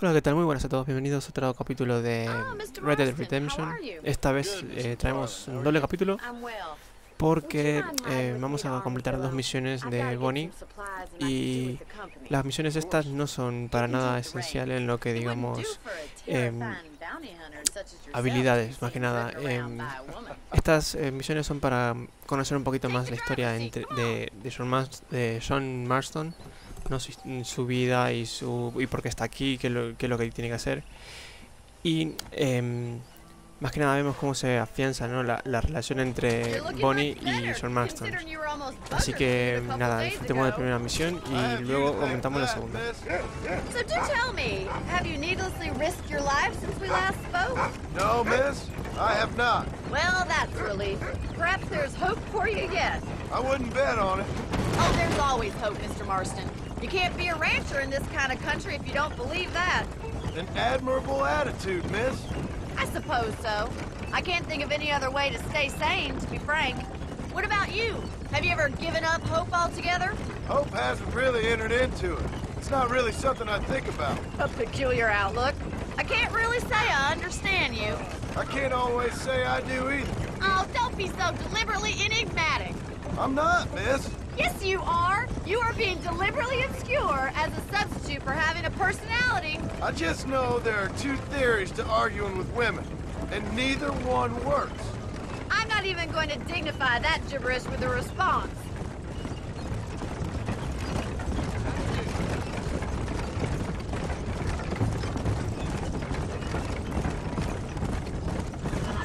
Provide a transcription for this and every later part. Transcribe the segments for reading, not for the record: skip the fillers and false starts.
Hola, ¿qué tal? Muy buenas a todos, bienvenidos a otro capítulo de Red Dead Redemption. Esta vez traemos un doble capítulo porque vamos a completar dos misiones de Bonnie y las misiones estas no son para nada esenciales en lo que digamos habilidades, más que nada. Estas misiones son para conocer un poquito más la historia de John Marston, no su vida y por qué está aquí, qué es lo que tiene que hacer. Y más que nada vemos cómo se afianza, ¿no?, la relación entre Bonnie y John Marston. Así que nada, disfrutemos de la primera misión y luego comentamos la segunda. So do tell me, have you needlessly risked your life since we last spoke? No, miss, I have not. Well, that's a relief. Perhaps there's hope for you yet. I wouldn't bet on it. Oh, there's always hope, Mr. Marston. You can't be a rancher in this kind of country if you don't believe that. An admirable attitude, miss. I suppose so. I can't think of any other way to stay sane, to be frank. What about you? Have you ever given up hope altogether? Hope hasn't really entered into it. It's not really something I think about. A peculiar outlook. I can't really say I understand you. I can't always say I do either. Oh, don't be so deliberately enigmatic. I'm not, miss. Yes, you are. You are being deliberately obscure as a substitute for having a personality. I just know there are two theories to arguing with women, and neither one works. I'm not even going to dignify that gibberish with a response.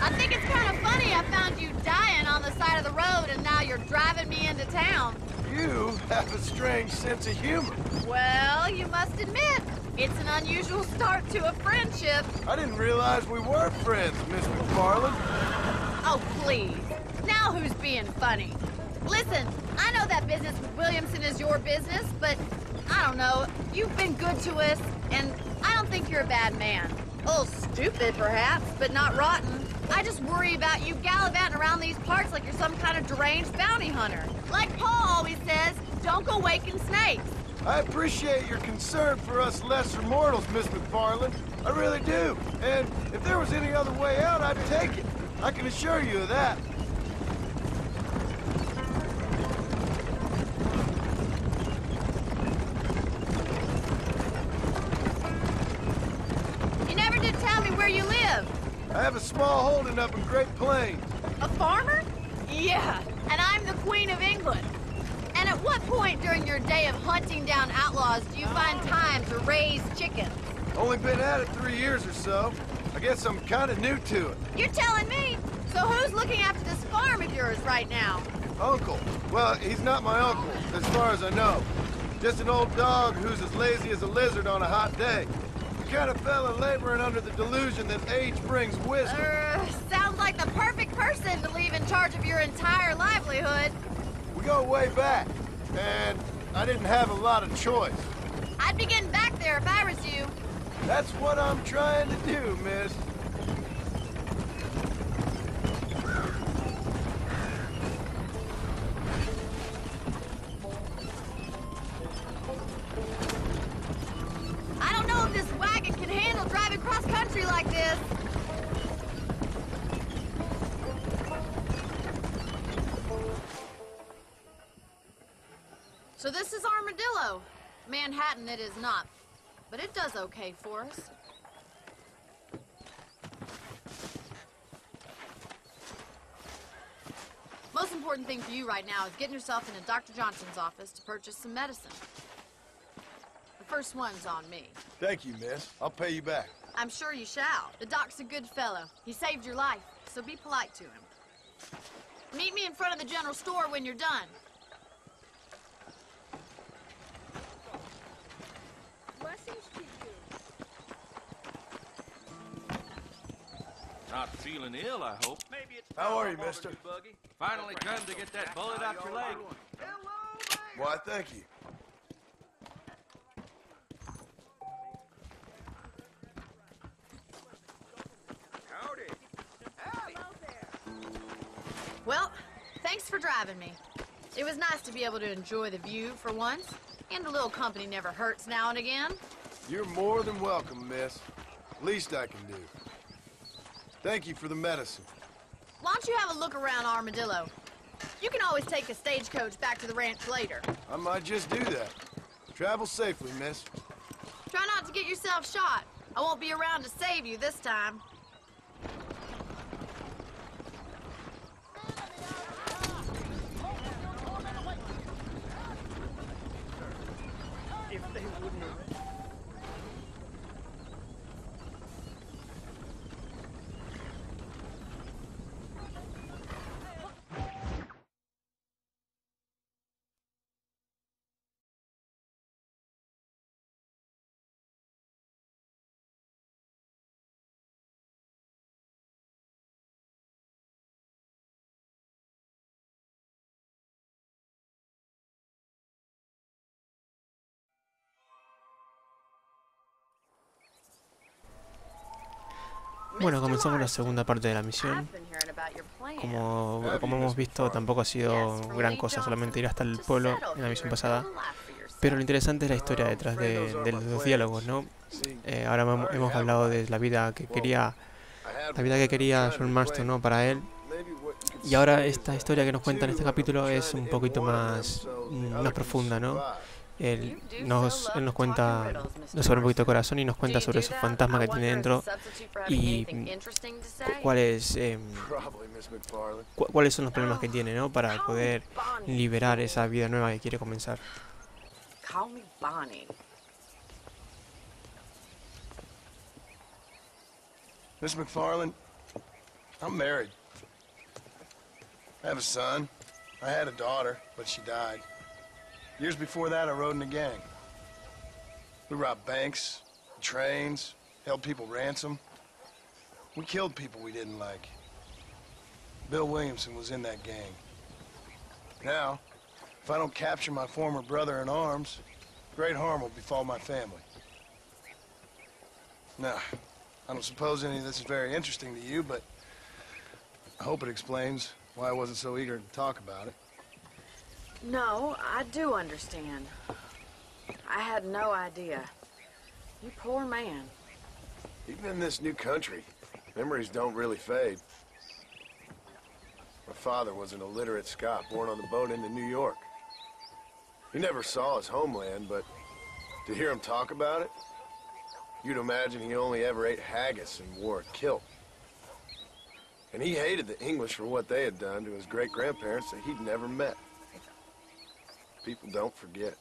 I think it's kind of funny I found you dying on the side of the road and now you're driving me into town. You have a strange sense of humor. Well, you must admit, it's an unusual start to a friendship. I didn't realize we were friends, Miss McFarland. Oh, please. Now who's being funny? Listen, I know that business with Williamson is your business, but I don't know. You've been good to us, and I don't think you're a bad man. A little stupid, perhaps, but not rotten. I just worry about you gallivanting around these parts like you're some kind of deranged bounty hunter. Like Paul always says, don't go waking snakes. I appreciate your concern for us lesser mortals, Miss McFarland. I really do. And if there was any other way out, I'd take it. I can assure you of that. You never did tell me where you live. I have a small holding up in Great Plains. A farmer? Yeah, and I'm the Queen of England. And at what point during your day of hunting down outlaws do you find time to raise chickens? Only been at it 3 years or so. I guess I'm kind of new to it. You're telling me? So who's looking after this farm of yours right now? Uncle. Well, he's not my uncle, as far as I know. Just an old dog who's as lazy as a lizard on a hot day. The kind of fella laboring under the delusion that age brings wisdom. Sounds like the perfect person to leave in charge of your entire livelihood. We go way back, and I didn't have a lot of choice. I'd be getting back there if I was you. That's what I'm trying to do, miss. I don't know if this wagon can handle driving cross-country like this. So this is Armadillo. Manhattan it is not, but it does okay for us. Most important thing for you right now is getting yourself into Dr. Johnson's office to purchase some medicine. The first one's on me. Thank you, miss. I'll pay you back. I'm sure you shall. The doc's a good fellow. He saved your life, so be polite to him. Meet me in front of the general store when you're done. Not feeling ill, I hope. Maybe it's How are you, mister? Buggy. Finally come to get that bullet out your leg. Why, thank you. Howdy. Well, thanks for driving me. It was nice to be able to enjoy the view for once, and a little company never hurts now and again. You're more than welcome, miss. Least I can do. Thank you for the medicine. Why don't you have a look around Armadillo? You can always take a stagecoach back to the ranch later. I might just do that. Travel safely, miss. Try not to get yourself shot. I won't be around to save you this time. Bueno, comenzamos la segunda parte de la misión. Como hemos visto, tampoco ha sido gran cosa, solamente ir hasta el pueblo en la misión pasada. Pero lo interesante es la historia detrás de los diálogos, ¿no? Ahora hemos hablado de la vida que quería John Marston, ¿no? Para él. Y ahora esta historia que nos cuenta en este capítulo es un poquito más profunda, ¿no? Él nos cuenta, nos abre un poquito de corazón y nos cuenta sobre esos fantasmas que tiene dentro y cuáles son los problemas que tiene, ¿no? Para poder liberar esa vida nueva que quiere comenzar. Miss McFarland, I'm married. I have a son. I had a daughter, but she died. Years before that, I rode in a gang. We robbed banks, trains, held people ransom. We killed people we didn't like. Bill Williamson was in that gang. Now, if I don't capture my former brother in arms, great harm will befall my family. Now, I don't suppose any of this is very interesting to you, but I hope it explains why I wasn't so eager to talk about it. No, I do understand. I had no idea. You poor man. Even in this new country, memories don't really fade. My father was an illiterate Scot born on the boat into New York. He never saw his homeland, but to hear him talk about it, you'd imagine he only ever ate haggis and wore a kilt. And he hated the English for what they had done to his great-grandparents that he'd never met. People don't forget.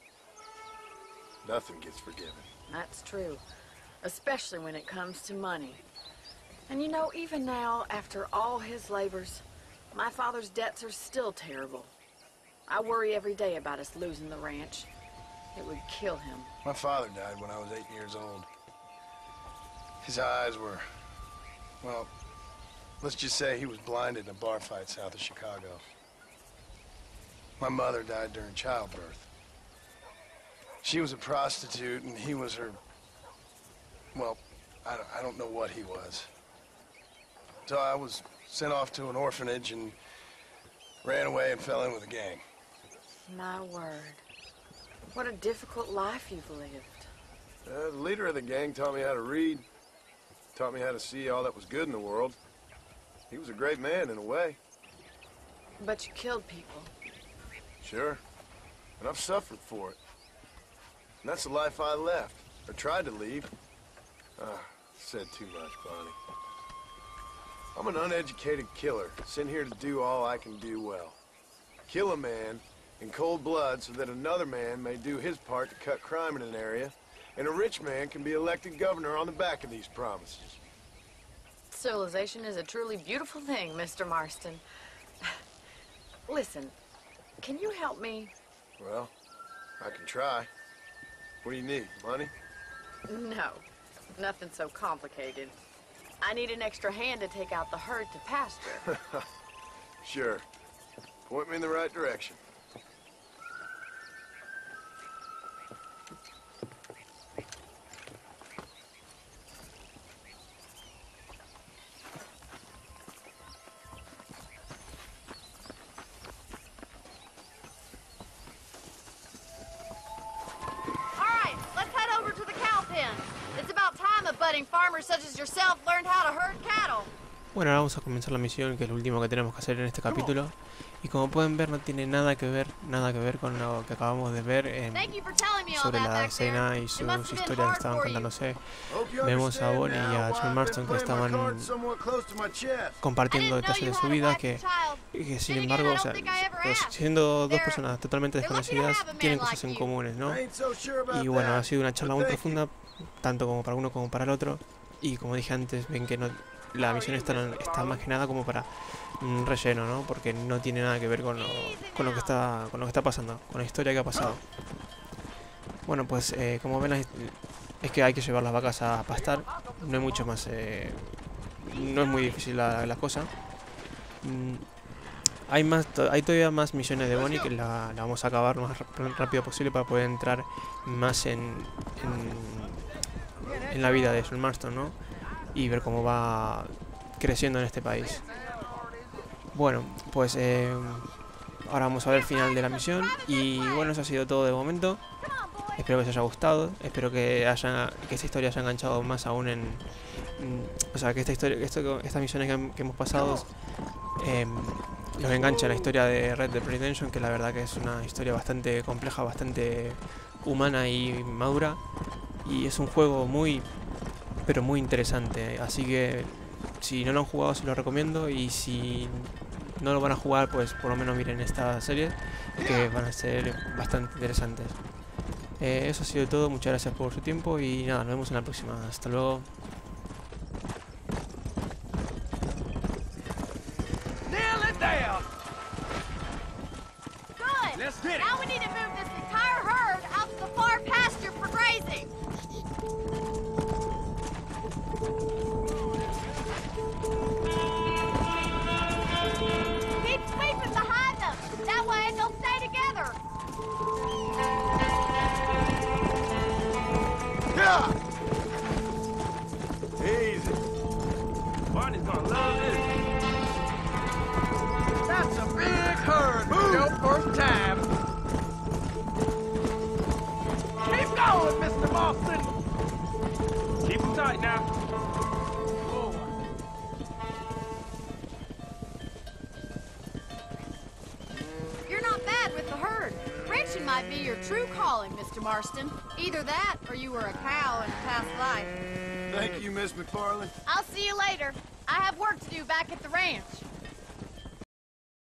Nothing gets forgiven. That's true. Especially when it comes to money. And you know, even now, after all his labors, my father's debts are still terrible. I worry every day about us losing the ranch. It would kill him. My father died when I was 8 years old. His eyes were, well, let's just say he was blinded in a bar fight south of Chicago. My mother died during childbirth. She was a prostitute, and he was her... Well, I don't know what he was. So I was sent off to an orphanage and ran away and fell in with a gang. My word. What a difficult life you've lived. The leader of the gang taught me how to read. Taught me how to see all that was good in the world. He was a great man in a way. But you killed people. Sure. And I've suffered for it. And that's the life I left. Or tried to leave. Said too much, Bonnie. I'm an uneducated killer, sent here to do all I can do well. Kill a man in cold blood so that another man may do his part to cut crime in an area, and a rich man can be elected governor on the back of these promises. Civilization is a truly beautiful thing, Mr. Marston. Listen, can you help me? Well, I can try. What do you need, money? No, nothing so complicated. I need an extra hand to take out the herd to pasture. Sure. Point me in the right direction. All right, let's head over to the cow pen. letting farmers such as yourself learn how to herd cattle. Bueno, ahora vamos a comenzar la misión, que es lo último que tenemos que hacer en este capítulo. Y como pueden ver, no tiene nada que ver con lo que acabamos de ver sobre la escena y sus historias que estaban contándose. Vemos a Bonnie y a John Marston que estaban compartiendo detalles de su vida que sin embargo, o sea, pues, siendo dos personas totalmente desconocidas, tienen cosas en comunes, ¿no? Y bueno, ha sido una charla muy profunda, tanto como para uno como para el otro. Y como dije antes, ven que no, la misión está más que nada como para un relleno, ¿no? Porque no tiene nada que ver con lo que está pasando, con la historia que ha pasado. Bueno, pues como ven, es que hay que llevar las vacas a pastar. No hay mucho más, no es muy difícil la cosa. Hay todavía más misiones de Bonnie que la vamos a acabar lo más rápido posible para poder entrar más en la vida de John Marston, ¿no? Y ver cómo va creciendo en este país. Bueno, pues ahora vamos a ver el final de la misión. Y bueno, eso ha sido todo de momento. Espero que os haya gustado. Espero que esta historia haya enganchado más aún o sea, que estas misiones que hemos pasado los engancha en la historia de Red Dead Redemption, que la verdad que es una historia bastante compleja, bastante humana y madura. Y es un juego pero muy interesante, así que si no lo han jugado se lo recomiendo, y si no lo van a jugar pues por lo menos miren esta serie que van a ser bastante interesantes. Eso ha sido todo, muchas gracias por su tiempo y nada, nos vemos en la próxima, hasta luego. Now we need to move this entire herd out to the far pasture for grazing. Keep sweeping behind them. That way they'll stay together. Yeah! Easy. Barney's gonna love this. That's a big herd for your first time. Keep going, Mr. Marston. Keep him tight now. You're not bad with the herd. Ranching might be your true calling, Mr. Marston. Either that, or you were a cow in a past life. Thank you, Miss McFarland. I'll see you later. I have work to do back at the ranch.